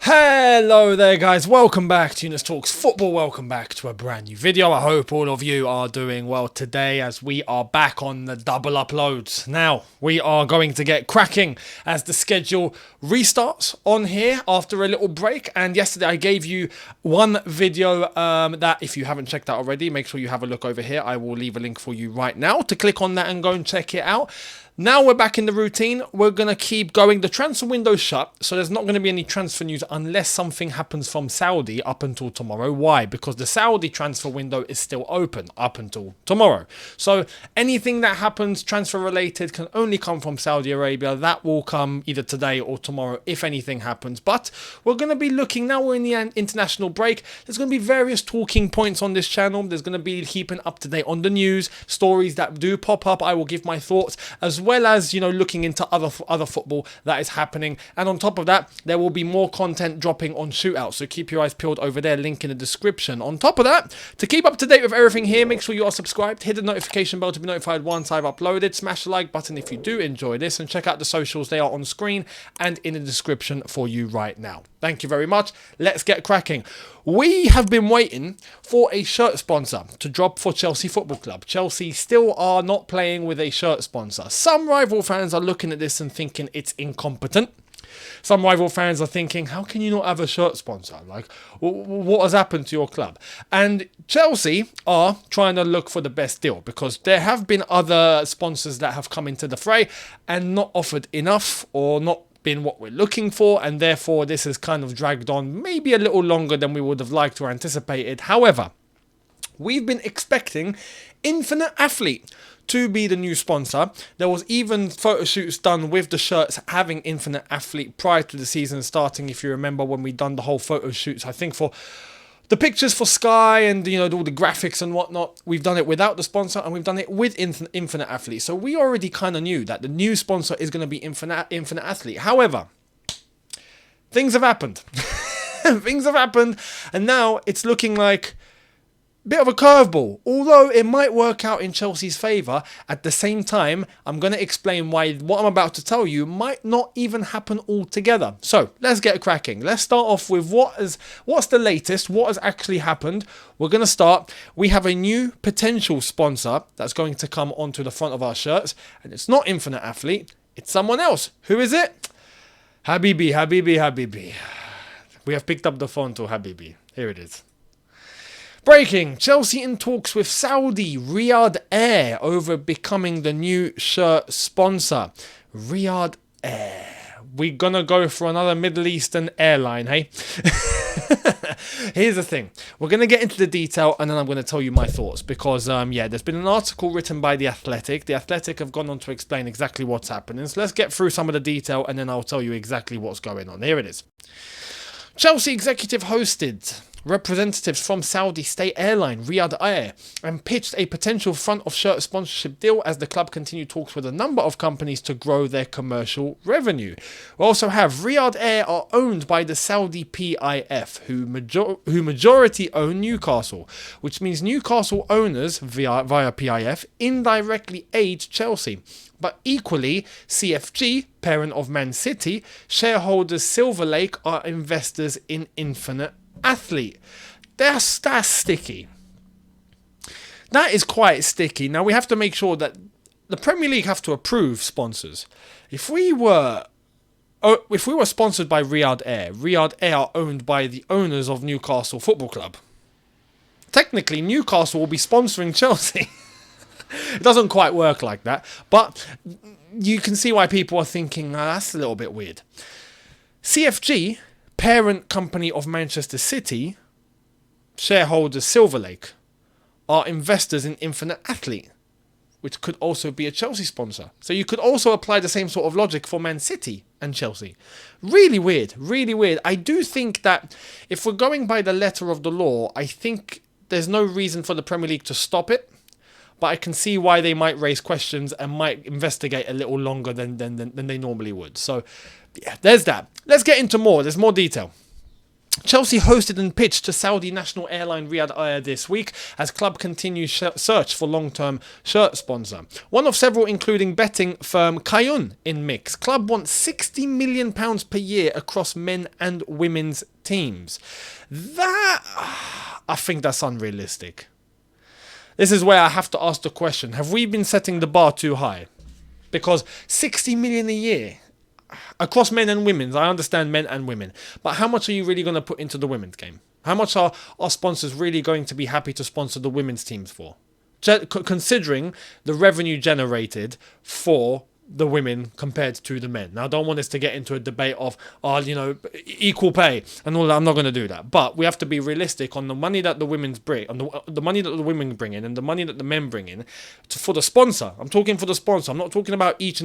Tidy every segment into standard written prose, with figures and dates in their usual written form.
Hello there guys, welcome back to Younes Talks Football, welcome back to a brand new video. I hope all of you are doing well today as we are back on the double uploads. Now, we are going to get cracking as the schedule restarts on here after a little break. And yesterday I gave you one video that if you haven't checked out already, make sure you have a look over here. I will leave a link for you right now to click on that and go and check it out. Now we're back in the routine. We're going to keep going. The transfer window's shut, so there's not going to be any transfer news unless something happens from Saudi up until tomorrow. Why? Because the Saudi transfer window is still open up until tomorrow. So anything that happens transfer related can only come from Saudi Arabia. That will come either today or tomorrow if anything happens. But we're going to be looking, now we're in the international break, there's going to be various talking points on this channel. There's going to be keeping up to date on the news, stories that do pop up. I will give my thoughts as well as, you know, looking into other football that is happening. And on top of that, there will be more content dropping on shootouts, so keep your eyes peeled over there, link in the description. On top of that, to keep up to date with everything here, make sure you are subscribed, hit the notification bell to be notified once I've uploaded, smash the like button if you do enjoy this, and check out the socials. They are on screen and in the description for you right now. Thank you very much. Let's get cracking. We have been waiting for a shirt sponsor to drop for Chelsea Football Club. Chelsea still are not playing with a shirt sponsor. Some rival fans are looking at this and thinking it's incompetent. Some rival fans are thinking, how can you not have a shirt sponsor? Like, what has happened to your club? And Chelsea are trying to look for the best deal because there have been other sponsors that have come into the fray and not offered enough or not been what we're looking for, and therefore this has kind of dragged on maybe a little longer than we would have liked or anticipated. However, we've been expecting Infinite Athlete to be the new sponsor. There was even photo shoots done with the shirts having Infinite Athlete prior to the season starting, if you remember when we done the whole photo shoots, I think for the pictures for Sky and, you know, all the graphics and whatnot. We've done it without the sponsor and we've done it with Infinite Athlete. So we already kind of knew that the new sponsor is going to be Infinite Athlete. However, things have happened. Things have happened, and now it's looking like bit of a curveball, although it might work out in Chelsea's favour. At the same time, I'm going to explain why what I'm about to tell you might not even happen altogether. So let's get cracking. Let's start off with what's the latest, what has actually happened. We're going to start. We have a new potential sponsor that's going to come onto the front of our shirts, and it's not Infinite Athlete, it's someone else. Who is it? Habibi. We have picked up the phone to Habibi. Here it is. Breaking, Chelsea in talks with Saudi RIYADH over becoming the new shirt sponsor. RIYADH. We're gonna go for another Middle Eastern airline, hey? Here's the thing. We're going to get into the detail and then I'm going to tell you my thoughts because, there's been an article written by The Athletic. The Athletic have gone on to explain exactly what's happening. So let's get through some of the detail and then I'll tell you exactly what's going on. Here it is. Chelsea executive hosted representatives from Saudi state airline RIYADH and pitched a potential front of shirt sponsorship deal as the club continued talks with a number of companies to grow their commercial revenue. We also have RIYADH are owned by the Saudi PIF, who majority own Newcastle, which means Newcastle owners via PIF indirectly aid Chelsea. But equally, CFG, parent of Man City, shareholders Silver Lake are investors in Infinite Athlete. That's sticky. That is quite sticky. Now we have to make sure that the Premier League have to approve sponsors. If we were sponsored by RIYADH are owned by the owners of Newcastle Football Club. Technically, Newcastle will be sponsoring Chelsea. It doesn't quite work like that, but you can see why people are thinking, that's a little bit weird. CFG, parent company of Manchester City, shareholders Silver Lake, are investors in Infinite Athlete, which could also be a Chelsea sponsor. So you could also apply the same sort of logic for Man City and Chelsea. Really weird, really weird. I do think that if we're going by the letter of the law, I think there's no reason for the Premier League to stop it. But I can see why they might raise questions and might investigate a little longer than they normally would. So, yeah, there's that. Let's get into more. There's more detail. Chelsea hosted and pitched to Saudi national airline RIYADH this week as club continues search for long-term shirt sponsor. One of several including betting firm Kayun in mix. Club wants £60 million per year across men and women's teams. I think that's unrealistic. This is where I have to ask the question, have we been setting the bar too high? Because 60 million a year across men and women's, I understand men and women, but how much are you really going to put into the women's game? How much are our sponsors really going to be happy to sponsor the women's teams for? Considering the revenue generated for the women compared to the men. Now, I don't want us to get into a debate of, equal pay and all that. I'm not going to do that. But we have to be realistic on the money that the women's bring, on the money that the women bring in and the money that the men bring in for the sponsor. I'm talking for the sponsor. I'm not talking about each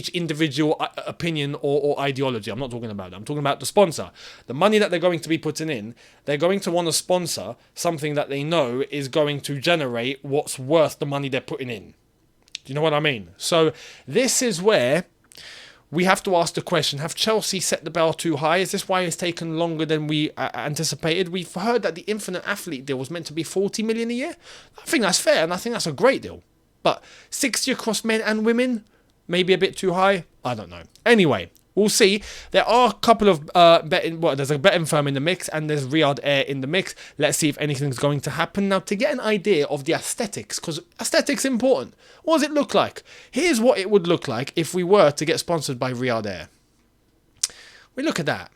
individual opinion or ideology. I'm not talking about that. I'm talking about the sponsor. The money that they're going to be putting in, they're going to want to sponsor something that they know is going to generate what's worth the money they're putting in. Do you know what I mean? So this is where we have to ask the question, have Chelsea set the bar too high? Is this why it's taken longer than we anticipated? We've heard that the Infinite Athlete deal was meant to be 40 million a year. I think that's fair and I think that's a great deal. But 60 across men and women, maybe a bit too high? I don't know. Anyway, we'll see. There are a couple of there's a betting firm in the mix and there's RIYADH in the mix. Let's see if anything's going to happen. Now, to get an idea of the aesthetics, because aesthetics is important. What does it look like? Here's what it would look like if we were to get sponsored by RIYADH. We look at that.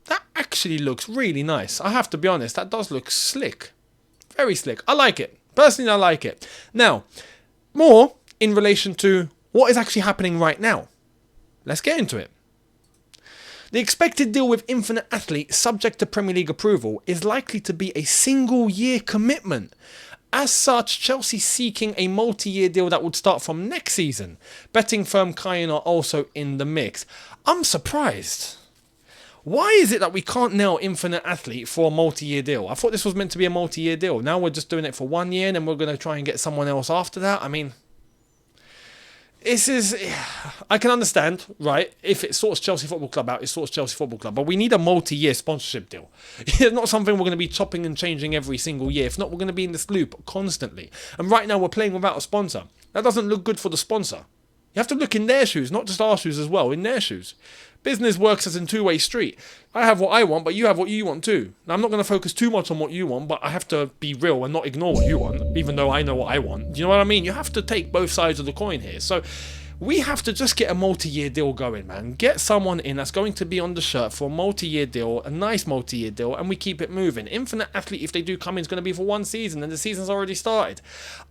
That actually looks really nice. I have to be honest, that does look slick. Very slick. I like it. Personally, I like it. Now, more in relation to what is actually happening right now. Let's get into it. The expected deal with Infinite Athlete, subject to Premier League approval, is likely to be a single-year commitment. As such, Chelsea seeking a multi-year deal that would start from next season. Betting firm Kayun are also in the mix. I'm surprised. Why is it that we can't nail Infinite Athlete for a multi-year deal? I thought this was meant to be a multi-year deal. Now we're just doing it for 1 year and then we're going to try and get someone else after that. I mean, I can understand, right? If it sorts Chelsea Football Club out, it sorts Chelsea Football Club. But we need a multi-year sponsorship deal. It's not something we're going to be chopping and changing every single year. If not, we're going to be in this loop constantly. And right now, we're playing without a sponsor. That doesn't look good for the sponsor. You have to look in their shoes, not just our shoes as well, in their shoes. Business works as a two-way street. I have what I want, but you have what you want too. Now, I'm not going to focus too much on what you want, but I have to be real and not ignore what you want, even though I know what I want. Do you know what I mean? You have to take both sides of the coin here. So we have to just get a multi-year deal going, man. Get someone in that's going to be on the shirt for a multi-year deal, a nice multi-year deal, and we keep it moving. Infinite Athlete, if they do come in, is going to be for 1 season, and the season's already started.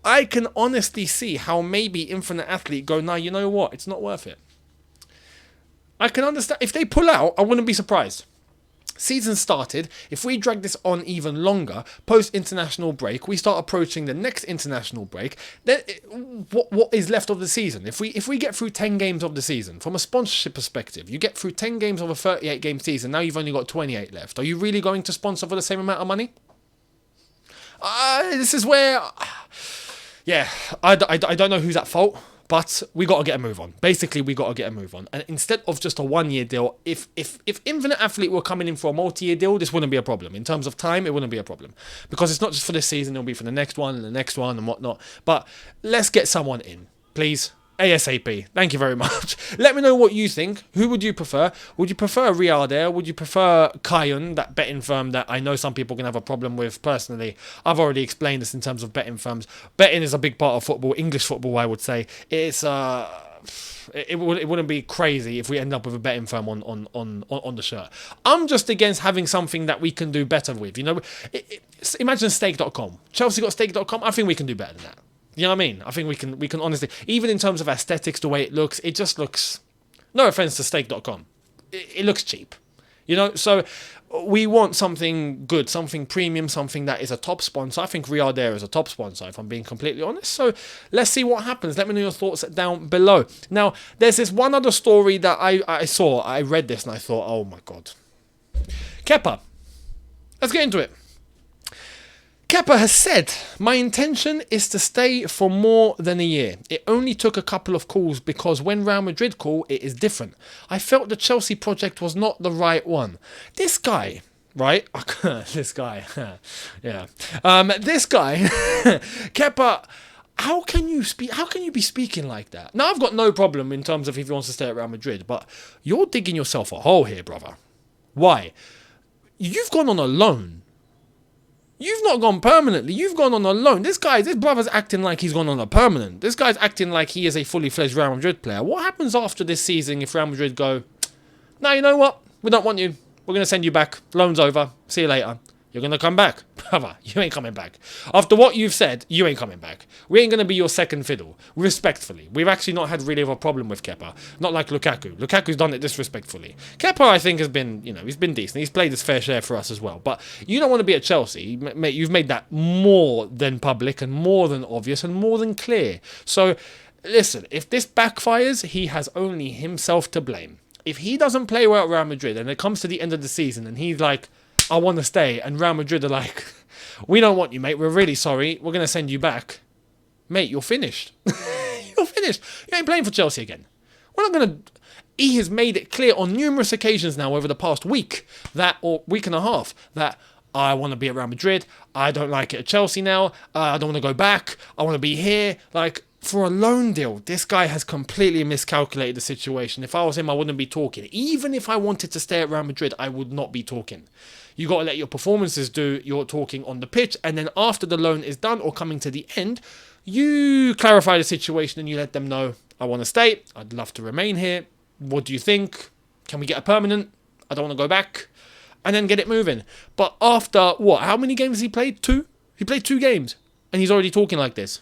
I can honestly see how maybe Infinite Athlete go, nah, you know what? It's not worth it. I can understand. If they pull out, I wouldn't be surprised. Season started. If we drag this on even longer, post-international break, we start approaching the next international break, then what is left of the season? If we get through 10 games of the season, from a sponsorship perspective, you get through 10 games of a 38-game season, now you've only got 28 left. Are you really going to sponsor for the same amount of money? This is where... Yeah, I don't know who's at fault. But we got to get a move on. Basically, we got to get a move on. And instead of just a 1-year deal, if Infinite Athlete were coming in for a multi-year deal, this wouldn't be a problem. In terms of time, it wouldn't be a problem. Because it's not just for this season, it'll be for the next one and the next one and whatnot. But let's get someone in, please. ASAP. Thank you very much. Let me know what you think. Who would you prefer? Would you prefer RIYADH? Would you prefer Kayun, that betting firm that I know some people can have a problem with personally? I've already explained this in terms of betting firms. Betting is a big part of football, English football, I would say. It's it wouldn't be crazy if we end up with a betting firm on the shirt. I'm just against having something that we can do better with. You know, imagine stake.com. Chelsea got stake.com. I think we can do better than that. You know what I mean? I think we can honestly, even in terms of aesthetics, the way it looks, it just looks, no offense to stake.com, it looks cheap. You know, so we want something good, something premium, something that is a top sponsor. I think RIYADH is a top sponsor, if I'm being completely honest. So let's see what happens. Let me know your thoughts down below. Now, there's this one other story that I saw. I read this and I thought, oh my God. Kepa. Let's get into it. Kepa has said, my intention is to stay for more than a year. It only took a couple of calls because when Real Madrid call, it is different. I felt the Chelsea project was not the right one. This guy, right? This guy, yeah. This guy, Kepa. How can you speak? How can you be speaking like that? Now, I've got no problem in terms of if he wants to stay at Real Madrid, but you're digging yourself a hole here, brother. Why? You've gone on a loan. You've not gone permanently. You've gone on a loan. This brother's acting like he's gone on a permanent. This guy's acting like he is a fully fledged Real Madrid player. What happens after this season if Real Madrid go, no, you know what? We don't want you. We're going to send you back. Loan's over. See you later. You're going to come back. Brother, you ain't coming back. After what you've said, you ain't coming back. We ain't going to be your second fiddle. Respectfully. We've actually not had really of a problem with Kepa. Not like Lukaku. Lukaku's done it disrespectfully. Kepa, I think, has been, he's been decent. He's played his fair share for us as well. But you don't want to be at Chelsea. Mate, you've made that more than public and more than obvious and more than clear. So, listen, if this backfires, he has only himself to blame. If he doesn't play well at Real Madrid and it comes to the end of the season and he's like, I want to stay, and Real Madrid are like, we don't want you, mate. We're really sorry. We're going to send you back. Mate, you're finished. You're finished. You ain't playing for Chelsea again. We're not going to... He has made it clear on numerous occasions now over the past week, or week and a half, that I want to be at Real Madrid. I don't like it at Chelsea now. I don't want to go back. I want to be here. Like, for a loan deal, this guy has completely miscalculated the situation. If I was him, I wouldn't be talking. Even if I wanted to stay at Real Madrid, I would not be talking. You got to let your performances do your talking on the pitch, and then after the loan is done or coming to the end, you clarify the situation and you let them know, I want to stay. I'd love to remain here. What do you think? Can we get a permanent? I don't want to go back. And then get it moving. But after, what? How many games has he played? 2? He played 2 games. And he's already talking like this.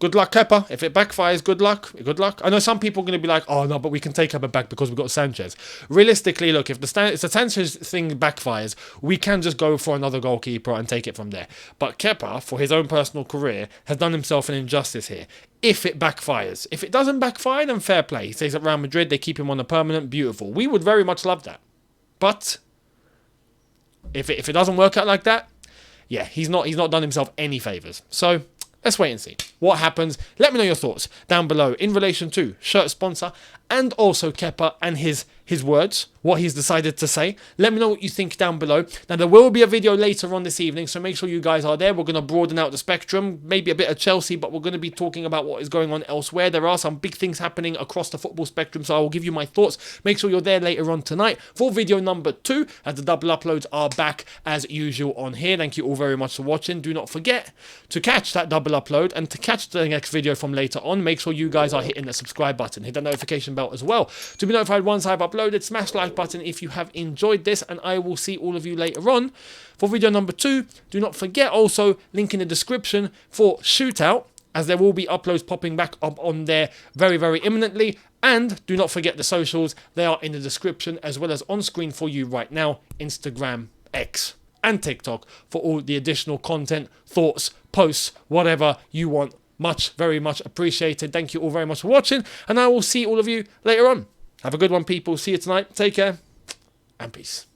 Good luck, Kepa. If it backfires, good luck. Good luck. I know some people are going to be like, oh, no, but we can take Kepa back because we've got Sanchez. Realistically, look, if the Sanchez thing backfires, we can just go for another goalkeeper and take it from there. But Kepa, for his own personal career, has done himself an injustice here. If it backfires. If it doesn't backfire, then fair play. He stays at Real Madrid. They keep him on a permanent. Beautiful. We would very much love that. But if it doesn't work out like that, yeah, he's not done himself any favours. So let's wait and see what happens. Let me know your thoughts down below in relation to shirt sponsor and also Kepa and his words, what he's decided to say. Let me know what you think down below. Now, there will be a video later on this evening, so make sure you guys are there. We're going to broaden out the spectrum, maybe a bit of Chelsea, but we're going to be talking about what is going on elsewhere. There are some big things happening across the football spectrum, so I will give you my thoughts. Make sure you're there later on tonight for video number 2, as the double uploads are back as usual on here. Thank you all very much for watching. Do not forget to catch that double upload and to catch the next video from later on. Make sure you guys are hitting the subscribe button. Hit the notification bell as well to be notified once I've uploaded. Smash the like button if you have enjoyed this, and I will see all of you later on for video number 2. Do not forget also, link in the description for Shootout, as there will be uploads popping back up on there very, very imminently. And do not forget the socials. They are in the description as well as on screen for you right now. Instagram, X and TikTok for all the additional content, thoughts, posts, whatever you want. Much, very much appreciated. Thank you all very much for watching, and I will see all of you later on. Have a good one, people. See you tonight. Take care and peace.